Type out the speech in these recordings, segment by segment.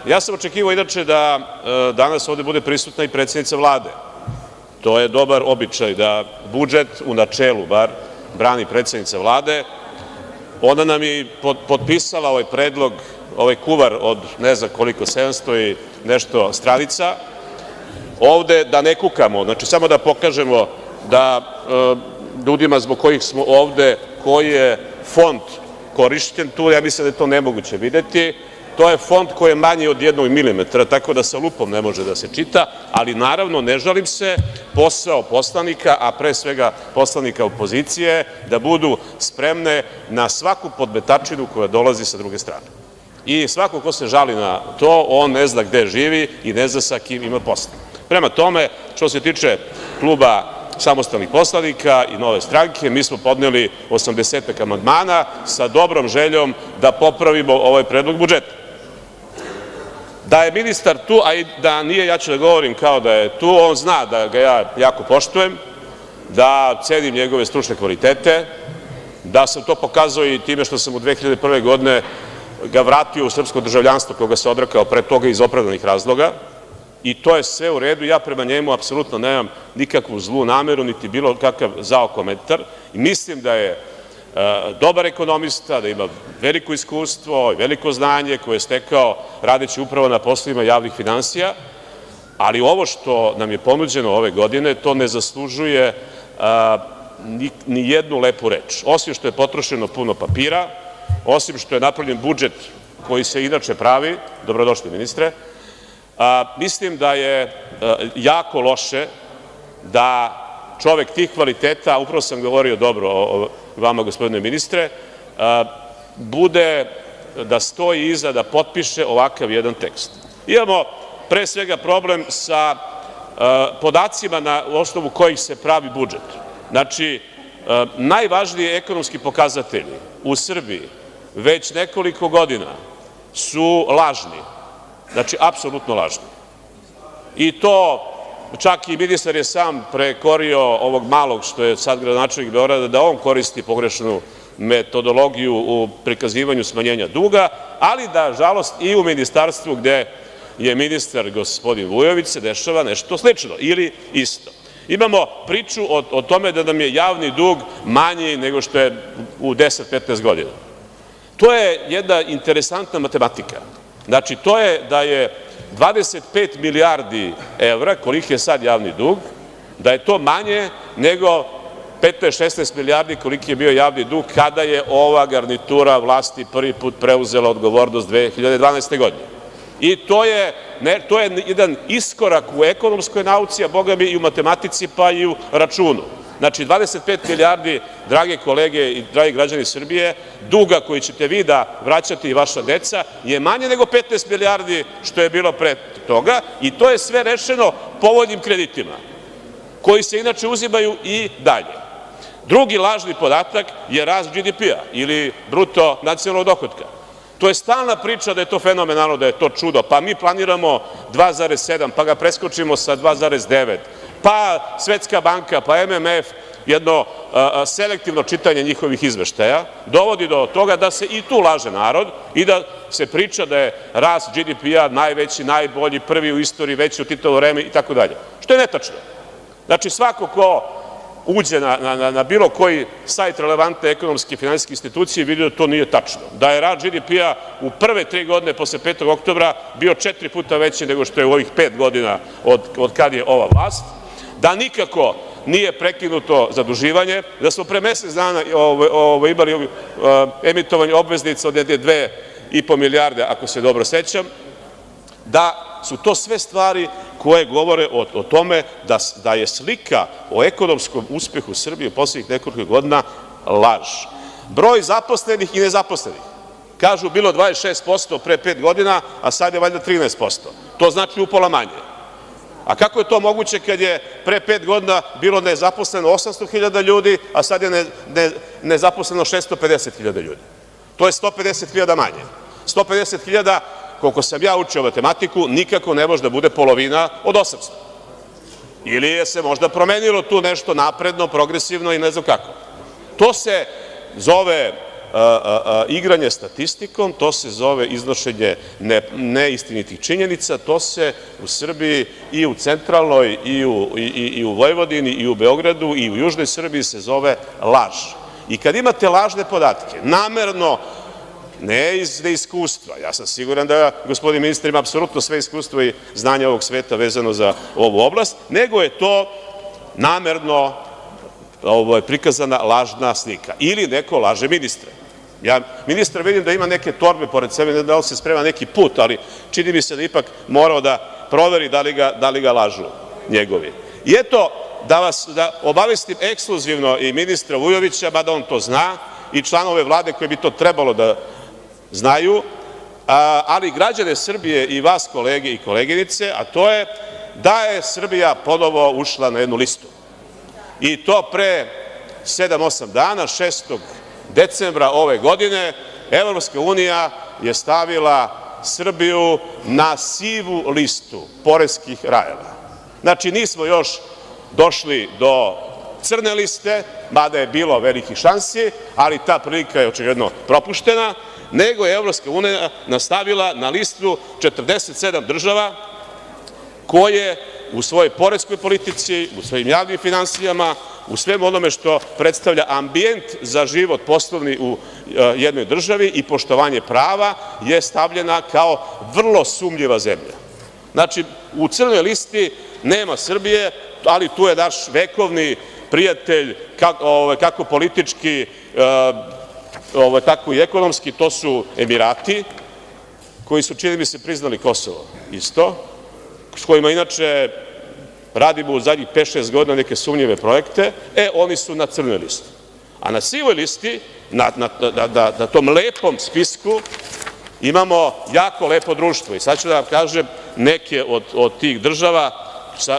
Ja sam očekivao inače da danas ovde bude prisutna i predsednica Vlade. To je dobar običaj da budžet, u načelu bar, brani predsednica Vlade. Ona nam je potpisala ovaj predlog, ovaj kuvar od ne znam koliko, 700 i nešto stranica. Ovde da ne kukamo, znači samo da pokažemo da ljudima zbog kojih smo ovde, koji je fond korišćen tu, ja mislim da je to nemoguće videti. To je fond koji je manji od 1 milimetra, tako da sa lupom ne može da se čita, ali naravno ne žalim se, posao poslanika, a pre svega poslanika opozicije, da budu spremne na svaku podmetačinu koja dolazi sa druge strane. I svako ko se žali na to, on ne zna gde živi i ne zna sa kim ima posla. Prema tome, što se tiče kluba samostalnih poslanika i Nove stranke, mi smo podneli 80 amandmana sa dobrom željom da popravimo ovaj predlog budžeta. Da je ministar tu, a i da nije, ja ću da govorim kao da je tu, on zna da ga ja jako poštujem, da cenim njegove stručne kvalitete, da sam to pokazao i time što sam u 2001. godine ga vratio u srpsko državljanstvo koga se odrekao pre toga iz opravdanih razloga, i to je sve u redu. Ja prema njemu apsolutno nemam nikakvu zlu nameru, niti bilo kakav zao komentar. I mislim da je dobar ekonomista, da ima veliko iskustvo i veliko znanje koje je stekao radeći upravo na poslovima javnih finansija, ali ovo što nam je ponuđeno ove godine, to ne zaslužuje ni jednu lepu reč. Osim što je potrošeno puno papira, osim što je napravljen budžet koji se inače pravi, dobrodošli ministre, mislim da je jako loše da čovek tih kvaliteta, upravo sam govorio dobro o vama, gospodine ministre, bude da stoji iza, da potpiše ovakav jedan tekst. Imamo pre svega problem sa podacima na osnovu kojih se pravi budžet. Znači, najvažniji ekonomski pokazatelji u Srbiji već nekoliko godina su lažni. Znači, apsolutno lažni. I to čak i ministar je sam prekorio ovog malog što je sad gradonačelnik Beograda, da on koristi pogrešnu metodologiju u prikazivanju smanjenja duga, ali da, žalost, i u ministarstvu gde je ministar gospodin Vujović se dešava nešto slično ili isto. Imamo priču o tome da nam je javni dug manji nego što je u 10-15 godina. To je jedna interesantna matematika. Znači, to je da je 25 milijardi evra, koliki je sad javni dug, da je to manje nego 15-16 milijardi koliki je bio javni dug kada je ova garnitura vlasti prvi put preuzela odgovornost 2012. godine. I to je jedan iskorak u ekonomskoj nauci, a bogami i u matematici, pa i u računu. Znači, 25 milijardi, drage kolege i dragi građani Srbije, duga koji ćete vi da vraćate i vaša deca, je manje nego 15 milijardi što je bilo pre toga, i to je sve rešeno povoljnim kreditima, koji se inače uzimaju i dalje. Drugi lažni podatak je rast GDP-a ili bruto nacionalnog dohotka. To je stalna priča da je to fenomenalno, da je to čudo, pa mi planiramo 2,7, pa ga preskočimo sa 2,9, pa Svetska banka, pa MMF, jedno selektivno čitanje njihovih izveštaja dovodi do toga da se i tu laže narod i da se priča da je rast GDP-a najveći, najbolji, prvi u istoriji, veći u Titovo vreme i tako dalje, što je netačno. Znači, svako ko uđe na bilo koji sajt relevantne ekonomske i finansijske institucije vidi da to nije tačno. Da je rast GDP-a u prve 3 godine posle 5. oktobra bio 4 puta veći nego što je u ovih 5 godina od kad je ova vlast, da nikako nije prekinuto zaduživanje, da smo pre mesec dana imali emitovanje obveznica od 2,5 milijarde, ako se dobro sećam, da su to sve stvari koje govore o tome da je slika o ekonomskom uspehu Srbije u poslednjih nekoliko godina laž. Broj zaposlenih i nezaposlenih. Kažu, bilo 26% pre 5 godina, a sad je valjda 13%. To znači upola manje. A kako je to moguće kad je pre 5 godina bilo nezaposleno 800.000 ljudi, a sad je nezaposleno 650.000 ljudi? To je 150.000 manje. 150.000, koliko sam ja učio matematiku, nikako ne može da bude polovina od 800. Ili je se možda promenilo tu nešto napredno, progresivno i ne znam kako. To se zove igranje statistikom, to se zove iznošenje neistinitih činjenica, to se u Srbiji i u centralnoj i u Vojvodini i u Beogradu i u južnoj Srbiji se zove laž. I kad imate lažne podatke, namerno, ne iz neiskustva, ja sam siguran da gospodin ministar ima apsolutno sve iskustvo i znanje ovog sveta vezano za ovu oblast, nego je to namerno prikazana lažna slika ili neko laže ministra. Ja ministra vidim da ima neke torbe pored sebe, ne da li se sprema neki put, ali čini mi se da ipak morao da proveri da li ga lažu njegovi. I eto, da obavestim ekskluzivno i ministra Vujovića, mada on to zna, i članove Vlade koji bi to trebalo da znaju, ali i građane Srbije i vas kolege i koleginice, a to je da je Srbija ponovo ušla na jednu listu. I to pre 7-8 dana, 6. decembra ove godine, Evropska unija je stavila Srbiju na sivu listu poreskih rajeva. Znači, nismo još došli do crne liste, mada je bilo velikih šansi, ali ta prilika je očigledno propuštena, nego je Evropska unija nastavila na listu 47 država koje u svojoj poreskoj politici, u svojim javnim finansijama, u svemu onome što predstavlja ambijent za život poslovni u jednoj državi i poštovanje prava je stavljena kao vrlo sumnjiva zemlja. Znači, u crnoj listi nema Srbije, ali tu je naš vekovni prijatelj, kako politički, tako i ekonomski, to su Emirati, koji su, čini mi se, priznali Kosovo isto, s kojima inače radimo u zadnjih 5-6 godina neke sumnjive projekte, oni su na crnoj listi. A na sivoj listi, na tom lepom spisku, imamo jako lepo društvo. I sad ću da vam kažem neke od tih država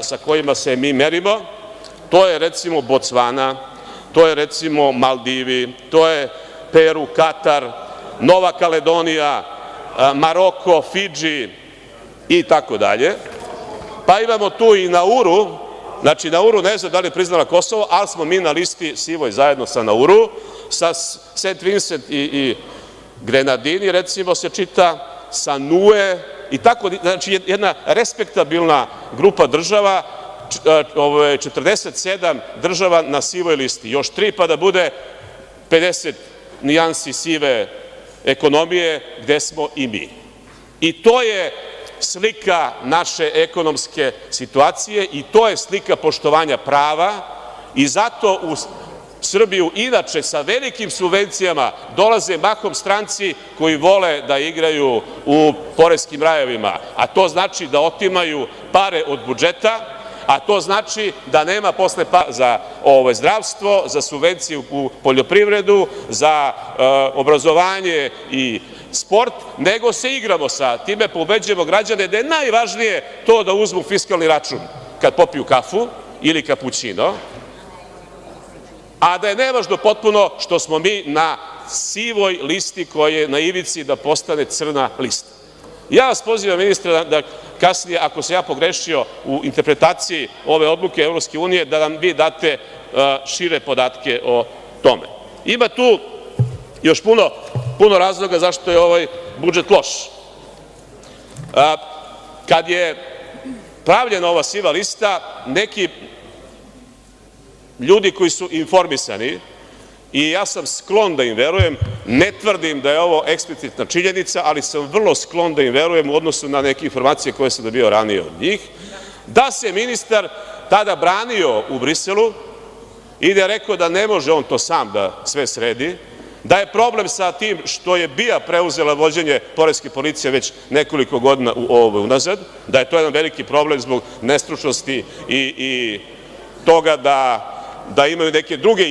sa kojima se mi merimo. To je, recimo, Bocvana, to je, recimo, Maldivi, to je Peru, Katar, Nova Kaledonija, Maroko, Fidži i tako dalje. Pa imamo tu i Nauru, znači Nauru ne znam da li je priznala Kosovo, ali smo mi na listi sivoj zajedno sa Nauru, sa St. Vincent i Grenadini, recimo, se čita, sa Nue i tako, znači jedna respektabilna grupa država, 47 država na sivoj listi, još 3 pa da bude 50 nijansi sive ekonomije gde smo i mi. I to je slika naše ekonomske situacije i to je slika poštovanja prava i zato u Srbiju inače sa velikim subvencijama dolaze mahom stranci koji vole da igraju u poreskim rajevima, a to znači da otimaju pare od budžeta, a to znači da nema posle za zdravstvo, za subvencije u poljoprivredu, za obrazovanje i sport, nego se igramo sa time, pobeđujemo građane da je najvažnije to da uzmu fiskalni račun kad popiju kafu ili kapućino, a da je nevažno potpuno što smo mi na sivoj listi koja je na ivici da postane crna lista. Ja vas pozivam, ministre, da kasnije, ako se ja pogrešio u interpretaciji ove odluke Evropske unije, da nam vi date šire podatke o tome. Ima tu još puno razloga zašto je ovaj budžet loš. Kad je pravljena ova siva lista, neki ljudi koji su informisani, i ja sam sklon da im verujem, ne tvrdim da je ovo eksplicitna činjenica, ali sam vrlo sklon da im verujem u odnosu na neke informacije koje sam dobio ranije od njih, da se ministar tada branio u Briselu i da je rekao da ne može on to sam da sve sredi, da je problem sa tim što je BIA preuzela vođenje poreske policije već nekoliko godina unazad, da je to jedan veliki problem zbog nestručnosti i toga da imaju neke druge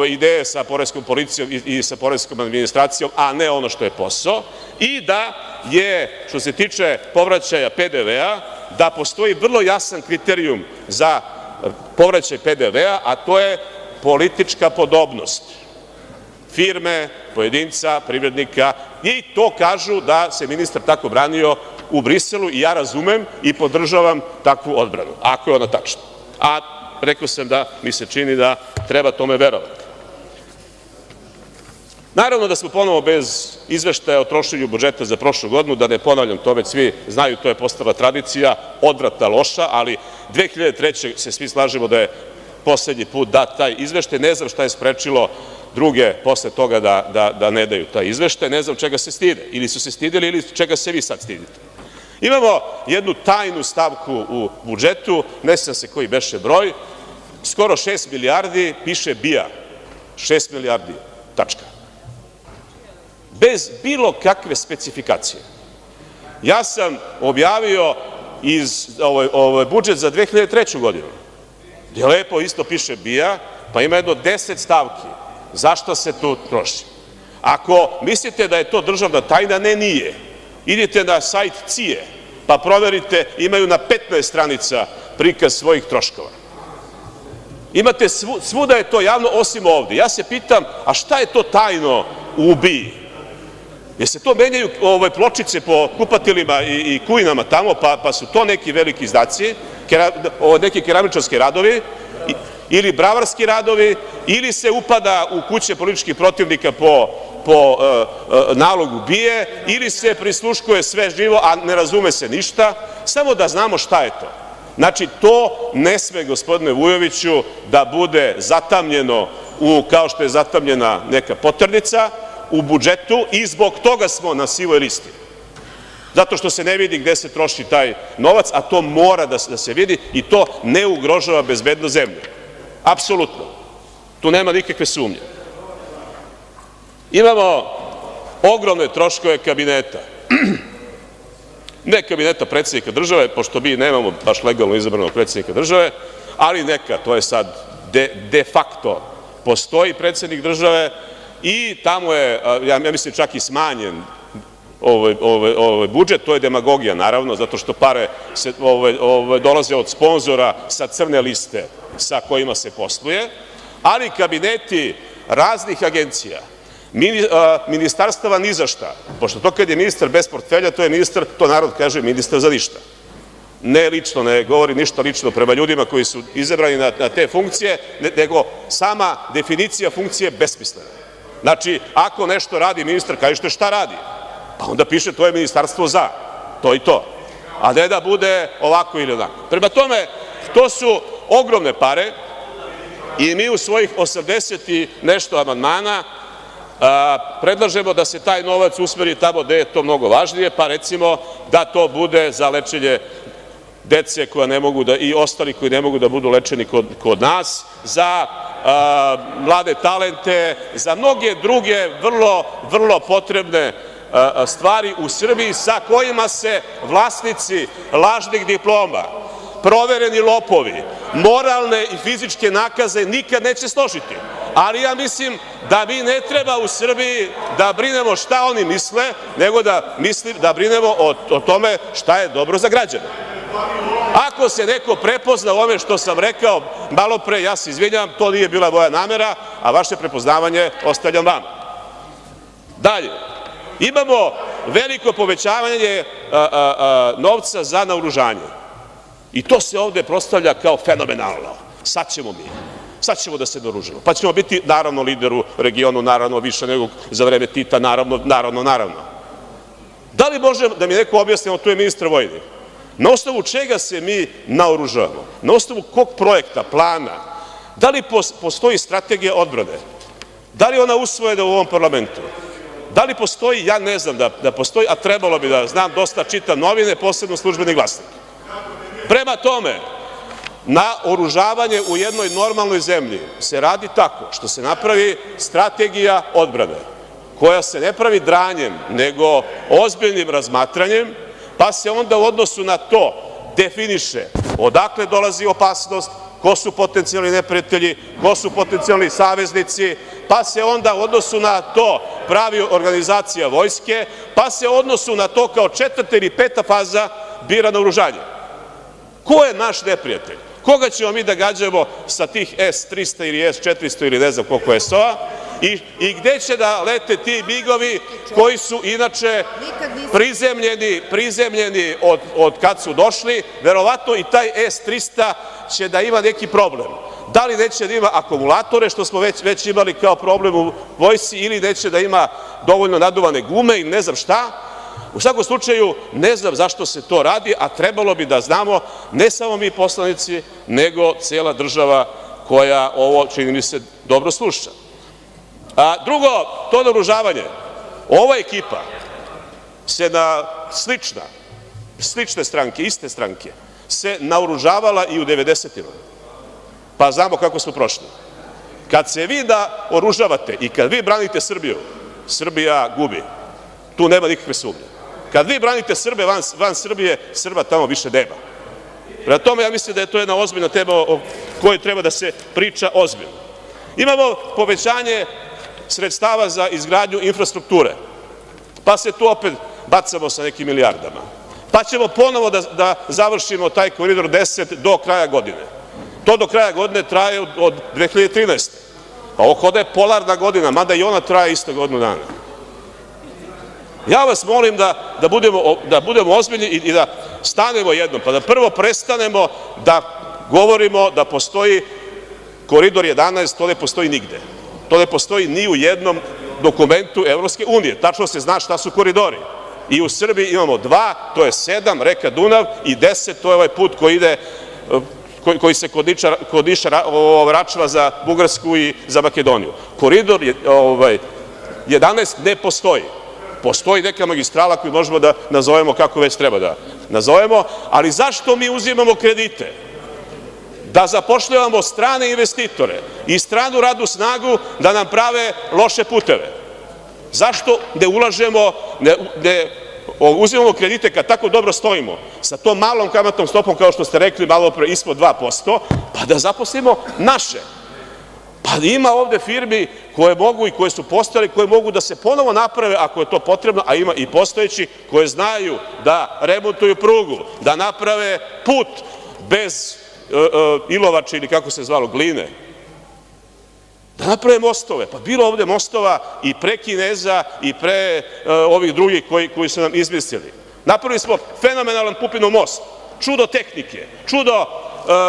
ideje sa poreskom policijom i sa poreskom administracijom, a ne ono što je posao, i da je, što se tiče povraćaja PDV-a, da postoji vrlo jasan kriterijum za povraćaj PDV-a, a to je politička podobnost firme, pojedinca, privrednika, i to kažu da se ministar tako branio u Briselu i ja razumem i podržavam takvu odbranu, ako je ona tačna. A rekao sam da mi se čini da treba tome verovati. Naravno da smo ponovo bez izveštaja o trošenju budžeta za prošlu godinu, da ne ponavljam, to već svi znaju, to je postala tradicija, odvratna, loša, ali 2003. se svi slažemo da je poslednji put dat taj izveštaj. Ne znam šta je sprečilo druge posle toga da ne daju taj izveštaj, ne znam čega se stide, ili su se stideli ili čega se vi sad stidite. Imamo jednu tajnu stavku u budžetu, ne sjećam se koji beše broj, skoro 6 milijardi piše BIA, 6 milijardi, tačka. Bez bilo kakve specifikacije. Ja sam objavio budžet za 2003. godinu, gde lepo isto piše BIA, pa ima jedno 10 stavki. Zašto se tu troši? Ako mislite da je to državna tajna, ne, nije. Idite na sajt CIA, pa proverite, imaju na 15 stranica prikaz svojih troškova. Imate, svuda je to javno, osim ovde. Ja se pitam, a šta je to tajno u BIA? Jer se to menjaju pločice po kupatilima i kujinama tamo, pa su to neki veliki izdaci, neki keramičarski radovi, ili bravarski radovi, ili se upada u kuće političkih protivnika po nalogu BIA, ili se prisluškuje sve živo, a ne razume se ništa, samo da znamo šta je to. Znači, to ne sme, gospodine Vujoviću, da bude zatamnjeno kao što je zatamnjena neka poternica u budžetu i zbog toga smo na sivoj listi. Zato što se ne vidi gde se troši taj novac, a to mora da se vidi i to ne ugrožava bezbednost zemlje. Apsolutno. Tu nema nikakve sumnje. Imamo ogromne troškove kabineta. Ne kabineta predsednika države, pošto mi nemamo baš legalno izabranog predsednika države, ali neka, to je sad de facto postoji predsednik države i tamo je, ja mislim, čak i smanjen budžet. To je demagogija, naravno, zato što pare dolaze od sponzora sa crne liste sa kojima se posluje, ali kabineti raznih agencija, ministarstava ni za šta, pošto to kad je ministar bez portfelja, to je ministar, to narod kaže, ministar za ništa. Ne lično, ne govori ništa lično prema ljudima koji su izabrani na te funkcije, nego sama definicija funkcije je besmislena. Znači, ako nešto radi ministar, kažete šta radi, pa onda piše to je ministarstvo za, to i to, a ne da bude ovako ili onako. Prema tome, to su ogromne pare i mi u svojih 80 i nešto amandmana predlažemo da se taj novac usmeri tamo gde je to mnogo važnije, pa recimo da to bude za lečenje dece koja ne mogu i ostali koji ne mogu da budu lečeni kod nas, za mlade talente, za mnoge druge vrlo potrebne stvari u Srbiji sa kojima se vlasnici lažnih diploma, provereni lopovi, moralne i fizičke nakaze nikad neće složiti. Ali ja mislim da mi ne treba u Srbiji da brinemo šta oni misle, nego da brinemo o tome šta je dobro za građane. Ako se neko prepozna u ome što sam rekao malo pre, ja se izvinjavam, to nije bila moja namera, a vaše prepoznavanje ostavljam vama. Dalje, imamo veliko povećavanje novca za naoružanje. I to se ovde prostavlja kao fenomenalno. Sad ćemo da se naoružimo. Pa ćemo biti, naravno, lider u regionu, naravno, više nego za vreme Tita, naravno. Da li može da mi neko objasni, tu je ministar vojni, na osnovu čega se mi naoružavamo? Na osnovu kog projekta, plana? Da li postoji strategija odbrane? Da li je ona usvojena u ovom parlamentu? Da li postoji? Ja ne znam da postoji, a trebalo bi da znam, dosta čitam novine, posebno Službeni glasnik. Prema tome, naoružavanje u jednoj normalnoj zemlji se radi tako što se napravi strategija odbrane, koja se ne pravi dranjem, nego ozbiljnim razmatranjem, pa se onda u odnosu na to definiše odakle dolazi opasnost, ko su potencijalni neprijatelji, ko su potencijalni saveznici, pa se onda u odnosu na to pravi organizacija vojske, pa se u odnosu na to kao 4. ili 5. faza bira naoružanje. Ko je naš neprijatelj? Koga ćemo mi da gađamo sa tih S-300 ili S-400 ili ne znam koliko S-ova i gde će da lete ti migovi koji su inače prizemljeni od kad su došli? Verovatno i taj S-300 će da ima neki problem. da li neće da ima akumulatore, što smo već imali kao problem u vojsci, ili neće da ima dovoljno naduvane gume ili ne znam šta. U svakom slučaju, ne znam zašto se to radi, a trebalo bi da znamo, ne samo mi poslanici, nego cela država koja ovo, čini mi se, dobro sluša. Drugo, to naoružavanje. Ova ekipa se na slične stranke, iste stranke, se naoružavala i u 90-ima. Pa znamo kako smo prošli. Kad se vi naoružavate i kad vi branite Srbiju, Srbija gubi. Tu nema nikakve sumnje. Kad vi branite Srbe van Srbije, Srba tamo više nema. Prema tome, ja mislim da je to jedna ozbiljna tema o kojoj treba da se priča ozbiljno. Imamo povećanje sredstava za izgradnju infrastrukture, pa se tu opet bacamo sa nekim milijardama. Pa ćemo ponovo da završimo taj Koridor 10 do kraja godine. To do kraja godine traje od 2013. Pa ovo da je polarna godina, mada i ona traje isto godinu dana. Ja vas molim da budemo ozbiljni i da stanemo jednom, pa da prvo prestanemo da govorimo da postoji Koridor 11, to ne postoji nigde. To ne postoji ni u jednom dokumentu Evropske unije. Tačno se zna šta su koridori. I u Srbiji imamo 2, to je 7, reka Dunav, i 10, to je ovaj put koji se kod Niša račva za Bugarsku i za Makedoniju. Koridor 11 ne postoji. Postoji neka magistrala koju možemo da nazovemo kako već treba da nazovemo, ali zašto mi uzimamo kredite? Da zapošljavamo strane investitore i stranu radnu snagu da nam prave loše puteve. Zašto ne ulažemo, ne uzimamo kredite kad tako dobro stojimo, sa tom malom kamatnom stopom, kao što ste rekli malo pre, ispod 2%, pa da zaposlimo naše. Pa ima ovde firmi koje mogu i koje su postojale, koje mogu da se ponovo naprave ako je to potrebno, a ima i postojeći koje znaju da remontuju prugu, da naprave put bez ilovače ili kako se zvalo, gline, da naprave mostove. Pa bilo ovde mostova i pre Kineza i pre ovih drugih koji su nam izmislili. Napravili smo fenomenalan Pupinov most, čudo tehnike, čudo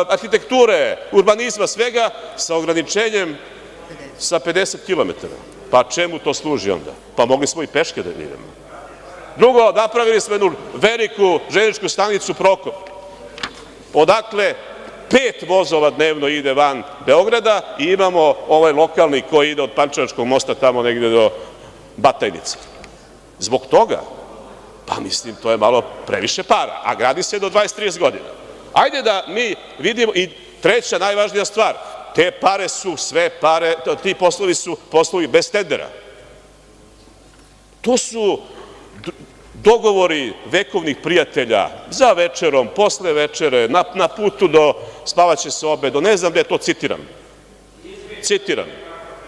arhitekture, urbanizma, svega, sa ograničenjem sa 50 km. Pa čemu to služi onda? Pa mogli smo i peške da idemo. Drugo, napravili smo jednu veliku železničku stanicu Prokop, odakle 5 vozova dnevno ide van Beograda i imamo ovaj lokalni koji ide od Pančevačkog mosta tamo negde do Batajnice. Zbog toga, pa mislim, to je malo previše para, a gradi se do 20-30 godina. Ajde da mi vidimo, i treća najvažnija stvar, te pare su sve pare, ti poslovi su poslovi bez tendera. To su dogovori vekovnih prijatelja za večerom, posle večere, na putu do spavaće sobe, do ne znam gde, to citiram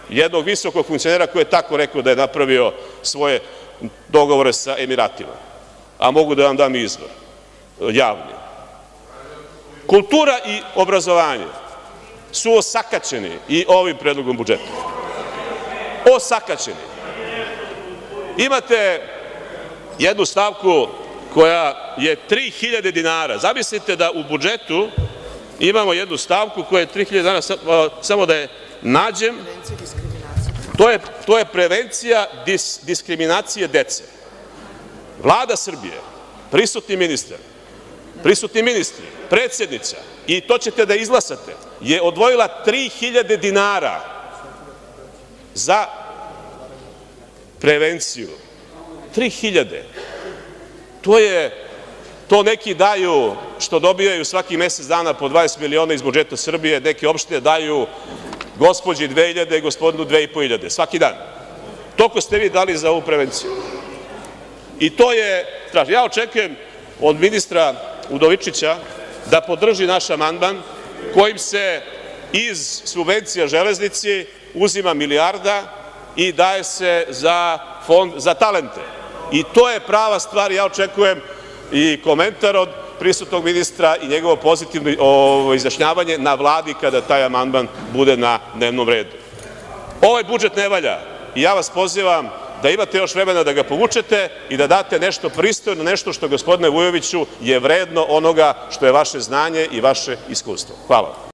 jednog visokog funkcionera koji je tako rekao da je napravio svoje dogovore sa Emiratima, a mogu da vam dam izvor javni. Kultura i obrazovanje su osakaćeni i ovim predlogom budžeta. Osakaćeni. Imate jednu stavku koja je 3.000 dinara. Zamislite da u budžetu imamo jednu stavku koja je 3.000 dinara, samo da je nađem. To je prevencija diskriminacije dece. Vlada Srbije, prisutni ministri, predsednica, i to ćete da izglasate, je odvojila 3.000 dinara za prevenciju. 3.000. To neki daju, što dobijaju svaki mesec dana po 20 miliona iz budžeta Srbije, neke opštine daju gospođi 2.000, gospodinu 2.500, svaki dan. Toliko ste vi dali za ovu prevenciju. I to je strašno. Ja očekujem od ministra Udovičića da podrži naš amandman kojim se iz subvencija železnici uzima milijarda i daje se za fond za talente. I to je prava stvar. Ja očekujem i komentar od prisutnog ministra i njegovo pozitivno izjašnjavanje na Vladi kada taj amandman bude na dnevnom redu. Ovaj budžet ne valja i ja vas pozivam da imate još vremena da ga povučete i da date nešto pristojno, nešto što, gospodine Vujoviću, je vredno onoga što je vaše znanje i vaše iskustvo. Hvala.